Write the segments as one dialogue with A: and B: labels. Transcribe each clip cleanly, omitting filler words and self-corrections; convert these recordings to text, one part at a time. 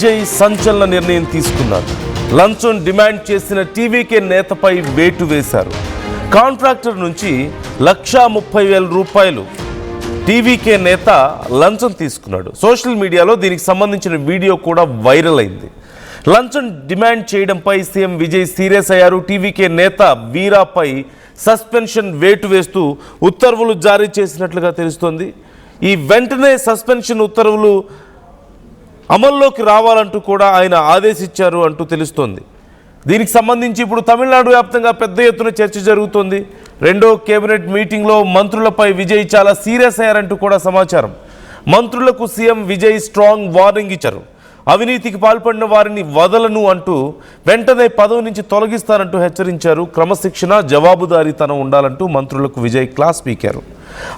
A: విజయ్ సంచలన నిర్ణయం తీసుకున్నారు. లంచం డిమాండ్ చేసిన టీవీకే నేతపై వేటు వేశారు. కాంట్రాక్టర్ నుంచి ₹1,30,000 టీవీకే నేత లంచం తీసుకున్నాడు. సోషల్ మీడియాలో దీనికి సంబంధించిన వీడియో కూడా వైరల్ అయింది. లంచం డిమాండ్ చేయడంపై సీఎం విజయ్ సీరియస్ అయ్యారు. టీవీకే నేత వీరాపై సస్పెన్షన్ వేటు వేస్తూ ఉత్తర్వులు జారీ చేసినట్లుగా తెలుస్తోంది. ఈ వెంటనే సస్పెన్షన్ ఉత్తర్వులు అమల్లోకి రావాలంటూ కూడా ఆయన ఆదేశించారు అంటూ తెలుస్తోంది. దీనికి సంబంధించి ఇప్పుడు తమిళనాడు వ్యాప్తంగా పెద్ద ఎత్తున చర్చ జరుగుతోంది. రెండో కేబినెట్ మీటింగ్లో మంత్రులపై విజయ్ చాలా సీరియస్ అయ్యారంటూ కూడా సమాచారం. మంత్రులకు సీఎం విజయ్ స్ట్రాంగ్ వార్నింగ్ ఇచ్చారు. అవినీతికి పాల్పడిన వారిని వదలను అంటూ వెంటనే పదవి నుంచి తొలగిస్తారంటూ హెచ్చరించారు. క్రమశిక్షణ జవాబుదారీతనం ఉండాలంటూ మంత్రులకు విజయ్ క్లాస్ పీకారు.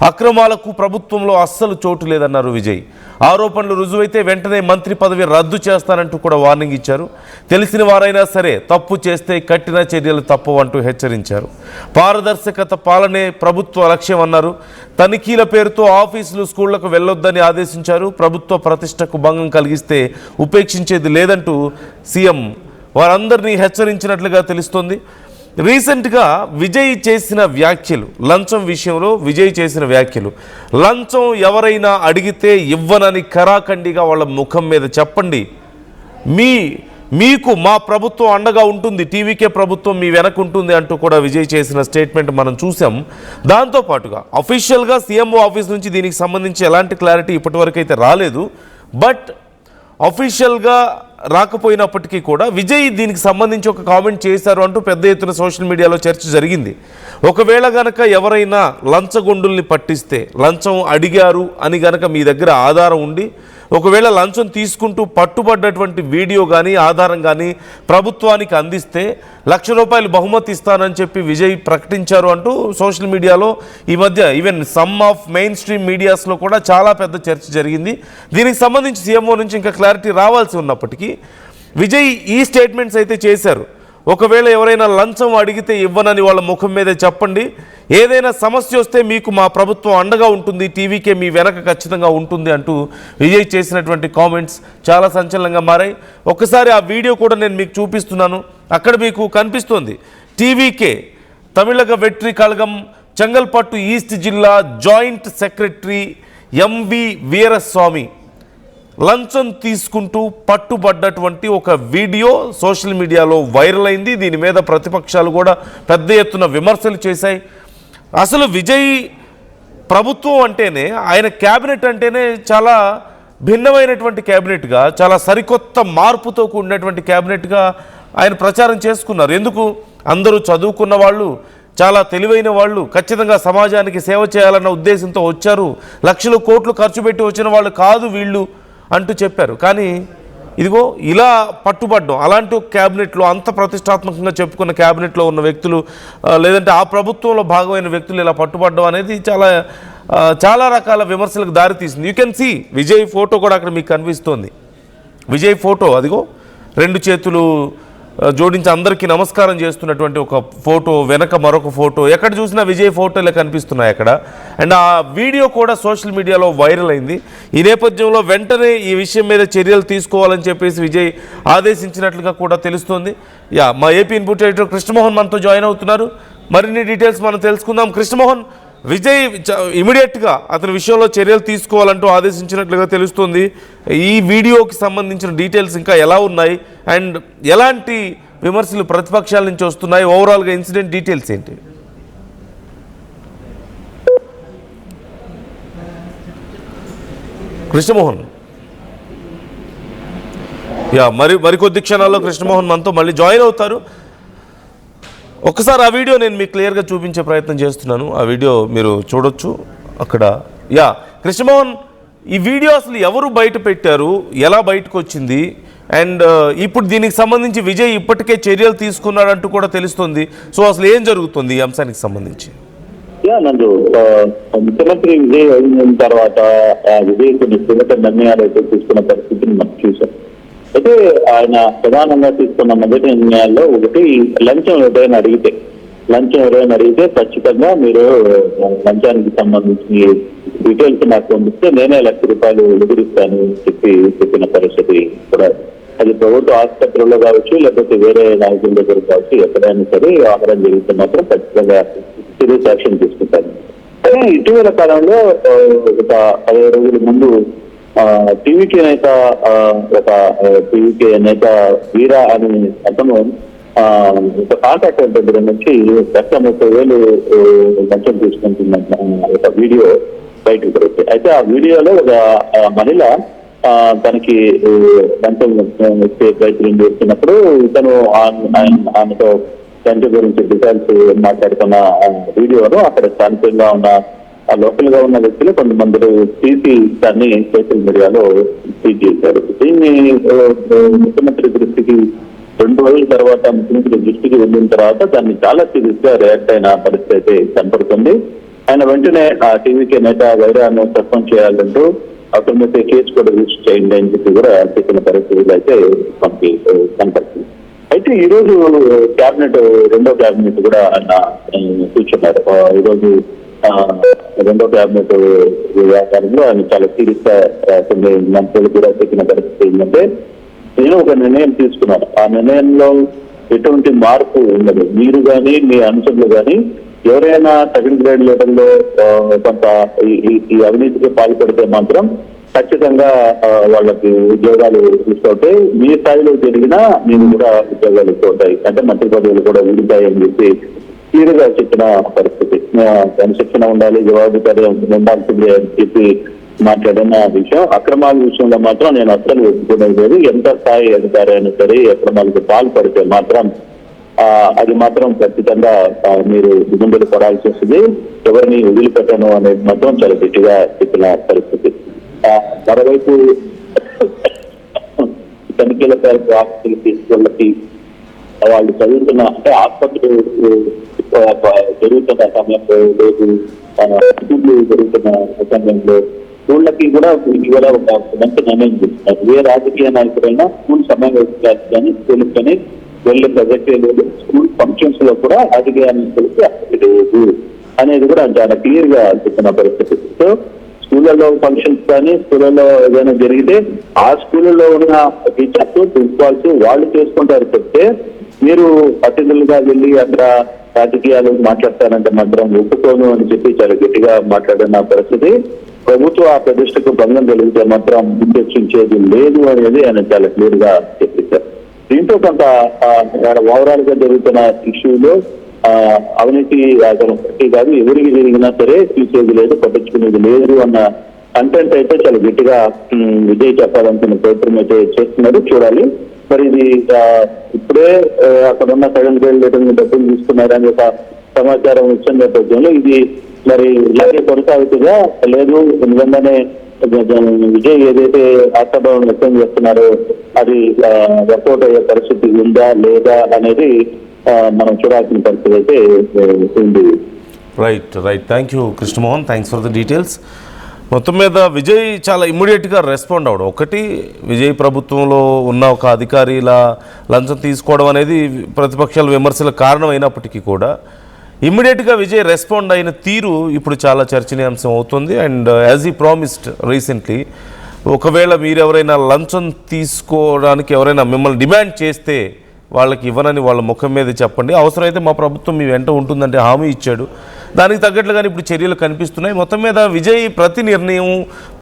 A: అక్రమాలకు ప్రభుత్వంలో అస్సలు చోటు లేదన్నారు విజయ్. ఆరోపణలు రుజువైతే వెంటనే మంత్రి పదవి రద్దు చేస్తానంటూ కూడా వార్నింగ్ ఇచ్చారు. తెలిసిన వారైనా సరే తప్పు చేస్తే కఠిన చర్యలు తప్పవంటూ హెచ్చరించారు. పారదర్శకత పాలనే ప్రభుత్వ లక్ష్యం అన్నారు. తనిఖీల పేరుతో ఆఫీసులు స్కూళ్లకు వెళ్ళొద్దని ఆదేశించారు. ప్రభుత్వ ప్రతిష్టకు భంగం కలిగిస్తే ఉపేక్షించేది లేదంటూ సీఎం వారందరినీ హెచ్చరించినట్లుగా తెలుస్తోంది. రీసెంట్గా విజయ్ చేసిన వ్యాఖ్యలు, లంచం విషయంలో విజయ్ చేసిన వ్యాఖ్యలు, లంచం ఎవరైనా అడిగితే ఇవ్వనని ఖరాఖండిగా వాళ్ళ ముఖం మీద చెప్పండి, మీకు మా ప్రభుత్వం అండగా ఉంటుంది, టీవీకే ప్రభుత్వం మీ వెనక ఉంటుంది అంటూ కూడా విజయ్ చేసిన స్టేట్మెంట్ మనం చూసాం. దాంతోపాటుగా అఫీషియల్గా సీఎంఓ ఆఫీస్ నుంచి దీనికి సంబంధించి ఎలాంటి క్లారిటీ ఇప్పటివరకు అయితే రాలేదు. బట్ అఫీషియల్గా రాకపోయినప్పటికీ కూడా విజయ్ దీనికి సంబంధించి ఒక కామెంట్ చేశారు అంటూ పెద్ద ఎత్తున సోషల్ మీడియాలో చర్చ జరిగింది. ఒకవేళ గనక ఎవరైనా లంచగొండుల్ని పట్టిస్తే, లంచం అడిగారు అని గనక మీ దగ్గర ఆధారం ఉండి ఒకవేళ లంచం తీసుకుంటూ పట్టుబడ్డటువంటి వీడియో కానీ ఆధారం కానీ ప్రభుత్వానికి అందిస్తే ₹1,00,000 బహుమతి ఇస్తానని చెప్పి విజయ్ ప్రకటించారు అంటూ సోషల్ మీడియాలో ఈ మధ్య even some of mainstream మీడియాస్లో కూడా చాలా పెద్ద చర్చ జరిగింది. దీనికి సంబంధించి సీఎంఓ నుంచి ఇంకా క్లారిటీ రావాల్సి ఉన్నప్పటికీ విజయ్ ఈ స్టేట్మెంట్స్ అయితే చేశారు. ఒకవేళ ఎవరైనా లంచం అడిగితే ఇవ్వనని వాళ్ళ ముఖం మీద చెప్పండి, ఏదైనా సమస్య వస్తే మీకు మా ప్రభుత్వం అండగా ఉంటుంది, టీవీకే మీ వెనక ఖచ్చితంగా ఉంటుంది అంటూ విజయ్ చేసినటువంటి కామెంట్స్ చాలా సంచలనంగా మారాయి. ఒక్కసారి ఆ వీడియో కూడా నేను మీకు చూపిస్తున్నాను. అక్కడ మీకు కనిపిస్తుంది టీవీకే తమిళగ వెట్రి కళగం చెంగల్పట్టు ఈస్ట్ జిల్లా జాయింట్ సెక్రటరీ ఎంవి వీరస్వామి లంచం తీసుకుంటూ పట్టుబడ్డటువంటి ఒక వీడియో సోషల్ మీడియాలో వైరల్ అయింది. దీని మీద ప్రతిపక్షాలు కూడా పెద్ద ఎత్తున విమర్శలు చేశాయి. అసలు విజయ్ ప్రభుత్వం అంటేనే, ఆయన క్యాబినెట్ అంటేనే చాలా భిన్నమైనటువంటి క్యాబినెట్గా, చాలా సరికొత్త మార్పుతో కూడినటువంటి క్యాబినెట్గా ఆయన ప్రచారం చేసుకున్నారు. ఎందుకు? అందరూ చదువుకున్న వాళ్ళు, చాలా తెలివైన వాళ్ళు, ఖచ్చితంగా సమాజానికి సేవ చేయాలన్న ఉద్దేశంతో వచ్చారు, లక్షలు కోట్లు ఖర్చు పెట్టి వచ్చిన వాళ్ళు కాదు వీళ్ళు అంటూ చెప్పారు. కానీ ఇదిగో ఇలా పట్టుబడ్డం, అలాంటి ఒక క్యాబినెట్లో, అంత ప్రతిష్టాత్మకంగా చెప్పుకున్న క్యాబినెట్లో ఉన్న వ్యక్తులు, లేదంటే ఆ ప్రభుత్వంలో భాగమైన వ్యక్తులు ఇలా పట్టుబడ్డం అనేది చాలా రకాల విమర్శలకు దారితీసింది. You can see Vijay photo కూడా అక్కడ మీకు కనిపిస్తోంది. విజయ్ ఫోటో అదిగో 2 చేతులు జోడించి అందరికీ నమస్కారం చేస్తున్నటువంటి ఒక ఫోటో, వెనక మరొక ఫోటో, ఎక్కడ చూసినా విజయ్ ఫోటోలే కనిపిస్తున్నాయి అక్కడ. అండ్ ఆ వీడియో కూడా సోషల్ మీడియాలో వైరల్ అయింది. ఈ నేపథ్యంలో వెంటనే ఈ విషయం మీద చర్యలు తీసుకోవాలని చెప్పేసి విజయ్ ఆదేశించినట్లుగా కూడా తెలుస్తోంది. మా ఏపీ ఇన్పుట్ ఎడిటర్ కృష్ణమోహన్ మనతో జాయిన్ అవుతున్నారు. మరిన్ని డీటెయిల్స్ మనం తెలుసుకుందాం. కృష్ణమోహన్, విజయ్ ఇమీడియట్గా అతని విషయంలో చర్యలు తీసుకోవాలంటూ ఆదేశించినట్లుగా తెలుస్తుంది. ఈ వీడియోకి సంబంధించిన డీటెయిల్స్ ఇంకా ఎలా ఉన్నాయి అండ్ ఎలాంటి విమర్శలు ప్రతిపక్షాల నుంచి వస్తున్నాయి, ఓవరాల్గా ఇన్సిడెంట్ డీటెయిల్స్ ఏంటి? కృష్ణమోహన్, మరికొద్ది క్షణాల్లో కృష్ణమోహన్ మనతో మళ్ళీ జాయిన్ అవుతారు. ఒక్కసారి ఆ వీడియో నేను మీకు క్లియర్గా చూపించే ప్రయత్నం చేస్తున్నాను. ఆ వీడియో మీరు చూడొచ్చు అక్కడ. కృష్ణమోహన్, ఈ వీడియో అసలు ఎవరు బయట పెట్టారు, ఎలా బయటకు వచ్చింది, అండ్ ఇప్పుడు దీనికి సంబంధించి విజయ్ ఇప్పటికే చర్యలు తీసుకున్నాడంటూ కూడా తెలుస్తుంది. సో అసలు ఏం జరుగుతుంది ఈ అంశానికి సంబంధించి?
B: నందు, ముఖ్యమంత్రి విజయ్ అయిన తర్వాత విజయ్ కొన్ని కీలక నిర్ణయాలు అయితే తీసుకున్న పరిస్థితిని మనం చూసాం. అయితే ఆయన ప్రధానంగా తీసుకున్న మొదటి నిర్ణయాల్లో ఒకటి, లంచం ఎవరైనా అడిగితే ఖచ్చితంగా మీరు లంచానికి సంబంధించిన డీటెయిల్స్ నాకు పంపిస్తే నేనే ₹1,00,000 ఎదురిస్తాను చెప్పిన పరిస్థితి కూడా అది ప్రభుత్వ ఆసుపత్రుల్లో కావచ్చు, లేకపోతే వేరే నాయకుల దగ్గర కావచ్చు, ఎక్కడైనా సరే ఆహారం జరిగితే మాత్రం ఖచ్చితంగా సీరియస్ యాక్షన్ తీసుకుంటారు. కానీ ఇటీవల కాలంలో ఒక 15 రోజుల ముందు టీవీకే నేత టీవీకే నేత వీరా అని అతను ఒక కాంట్రాక్టర్ దగ్గర నుంచి 30,000 లంచం తీసుకుంటున్న ఒక వీడియో బయటకు దొరుకుతాయి. అయితే ఆ వీడియోలో ఒక మహిళ తనకి లంచం ఇచ్చే ప్రయత్నం చేస్తున్నప్పుడు ఇతను ఆమెతో లంచం గురించి డీటెయిల్స్ మాట్లాడుతున్న వీడియోను అక్కడ స్థానికంగా ఉన్న ఆ లోకల్ గా ఉన్న వ్యక్తులు కొంతమంది తీసి దాన్ని సోషల్ మీడియాలో ట్వీట్ చేశారు. దీన్ని ముఖ్యమంత్రి దృష్టికి 2 రోజుల తర్వాత ముఖ్యమంత్రి దృష్టికి వెళ్ళిన తర్వాత దాన్ని చాలా సీరియస్ గా రియాక్ట్ అయిన పరిస్థితి అయితే కనపడుతుంది. ఆయన వెంటనే ఆ టీవీకే నేత వైరాను సస్పెండ్ చేయాలంటూ అతని మీద కేసు కూడా రిజిస్టర్ చేయండి అని చెప్పి కూడా చెప్పిన పరిస్థితులు అయితే మనకి కనపడుతుంది. అయితే ఈ రోజు కేబినెట్ 2వ కేబినెట్ కూడా ఆయన కూర్చున్నారు. ఈరోజు 2వ కేబినెట్ వ్యాపారంలో ఆయన చాలా సీరియస్ గా కొన్ని మంత్రులు కూడా చెప్పిన పరిస్థితి ఏంటంటే, నేను ఒక నిర్ణయం తీసుకున్నాను, ఆ నిర్ణయంలో ఎటువంటి మార్పు ఉండదు. మీరు కానీ మీ అనుచరులు కానీ ఎవరైనా సెకండ్ గ్రేడ్ లెవెల్లో కొంత ఈ అవినీతికి పాల్పడితే మాత్రం ఖచ్చితంగా వాళ్ళకి ఉద్యోగాలు ఇస్తుంటాయి. మీ స్థాయిలో జరిగినా మేము కూడా ఉద్యోగాలు ఇస్తుంటాయి, అంటే మంత్రి పదవులు కూడా ఊడితాయని చెప్పి క్లియర్గా చెప్పిన పరిస్థితి. క్రమశిక్షణ ఉండాలి, జవాబుదారీ ఉండాల్సిందే అని చెప్పి మాట్లాడిన విషయం. అక్రమాల విషయంలో మాత్రం నేను అస్సలు ఒప్పుకునేది లేదు. ఎంత స్థాయి అధికారి అయినా సరే అక్రమాలకు పాల్పడితే మాత్రం అది మాత్రం ఖచ్చితంగా మీరు ముందుకు పడాల్సి వస్తుంది, ఎవరిని వదిలిపెట్టను అనేది మాత్రం చాలా గట్టిగా చెప్పిన పరిస్థితి. మరోవైపు తనిఖీల పేరుకు ఆస్తులు తీసుకున్నకి వాళ్ళు చదువుతున్న అంటే ఆసుపత్రి జరుగుతున్న సమయంలో లేదు జరుగుతున్న సమయంలో స్కూళ్ళకి కూడా ఇవాళ ఒక మంచి నిర్ణయం చేస్తున్నారు. ఏ రాజకీయ నాయకుడైనా స్కూల్ సమావేశాలు కానీ స్కూల్కి కానీ వెళ్ళే ప్రజెక్టే లేదు, స్కూల్ ఫంక్షన్స్ లో కూడా రాజకీయ నాయకులకి లేదు అనేది కూడా చాలా క్లియర్ గా చెప్పిన పరిస్థితి. సో స్కూళ్ళలో ఫంక్షన్స్ కానీ స్కూళ్ళలో ఏదైనా జరిగితే ఆ స్కూళ్ళలో ఉన్న టీచర్స్ ప్రిన్సిపాల్స్ వాళ్ళు చేసుకుంటారు చెప్తే, మీరు అతిథులుగా వెళ్ళి అక్కడ రాజకీయాలు మాట్లాడతారంటే మాత్రం ఒప్పుకోను అని చెప్పి చాలా గట్టిగా మాట్లాడిన పరిస్థితి. ప్రభుత్వ ఆ ప్రతిష్టకు భంగం కలిగితే మాత్రం ఉపేక్షించేది లేదు అనేది ఆయన చాలా క్లియర్ గా చెప్పేశారు. దీంతో కొంత ఓవరాల్ గా జరుగుతున్న ఇష్యూలో అవినీతి ఒకటి కాదు, ఎవరికి జరిగినా సరే తీసేది లేదు, పట్టించుకునేది లేదు అన్న కంటెంట్ అయితే చాలా గట్టిగా విజయ్ చెప్పాలనుకున్న ప్రయత్నం అయితే చేస్తున్నారు. చూడాలి మరి ఇది ఇప్పుడే అక్కడ ఉన్న సెకండ్ గ్రేడ్ లెటర్ డబ్బులు తీసుకున్నారని ఒక సమాచారం వచ్చిన నేపథ్యంలో ఇది మరి ఇలాగే కొనసాగుతుందా లేదు, నిజంగానే విజయ్ ఏదైతే ఆశాభావం వ్యక్తం చేస్తున్నారో అది వర్కౌట్ అయ్యే పరిస్థితి ఉందా లేదా అనేది మనం చూడాల్సిన పరిస్థితి అయితే ఉంది.
A: Right. Thank you Krishnamohan, thanks for the details. మొత్తం మీద విజయ్ చాలా ఇమ్మీడియట్గా రెస్పాండ్ అవడం, ఒకటి విజయ్ ప్రభుత్వంలో ఉన్న ఒక అధికారి ఇలా లంచం తీసుకోవడం అనేది ప్రతిపక్షాల విమర్శలకు కారణం అయినప్పటికీ కూడా ఇమ్మీడియట్గా విజయ్ రెస్పాండ్ అయిన తీరు ఇప్పుడు చాలా చర్చనీయాంశం అవుతుంది. అండ్ యాజ్ ఈ ప్రామిస్డ్ రీసెంట్లీ, ఒకవేళ మీరు ఎవరైనా లంచం తీసుకోవడానికి ఎవరైనా మిమ్మల్ని డిమాండ్ చేస్తే వాళ్ళకి ఇవ్వనని వాళ్ళ ముఖం మీద చెప్పండి, అవసరమైతే మా ప్రభుత్వం మీ వెంట ఉంటుందంటే హామీ ఇచ్చాడు. దానికి తగ్గట్లుగానే ఇప్పుడు చర్యలు కనిపిస్తున్నాయి. మొత్తం మీద విజయ్ ప్రతి నిర్ణయం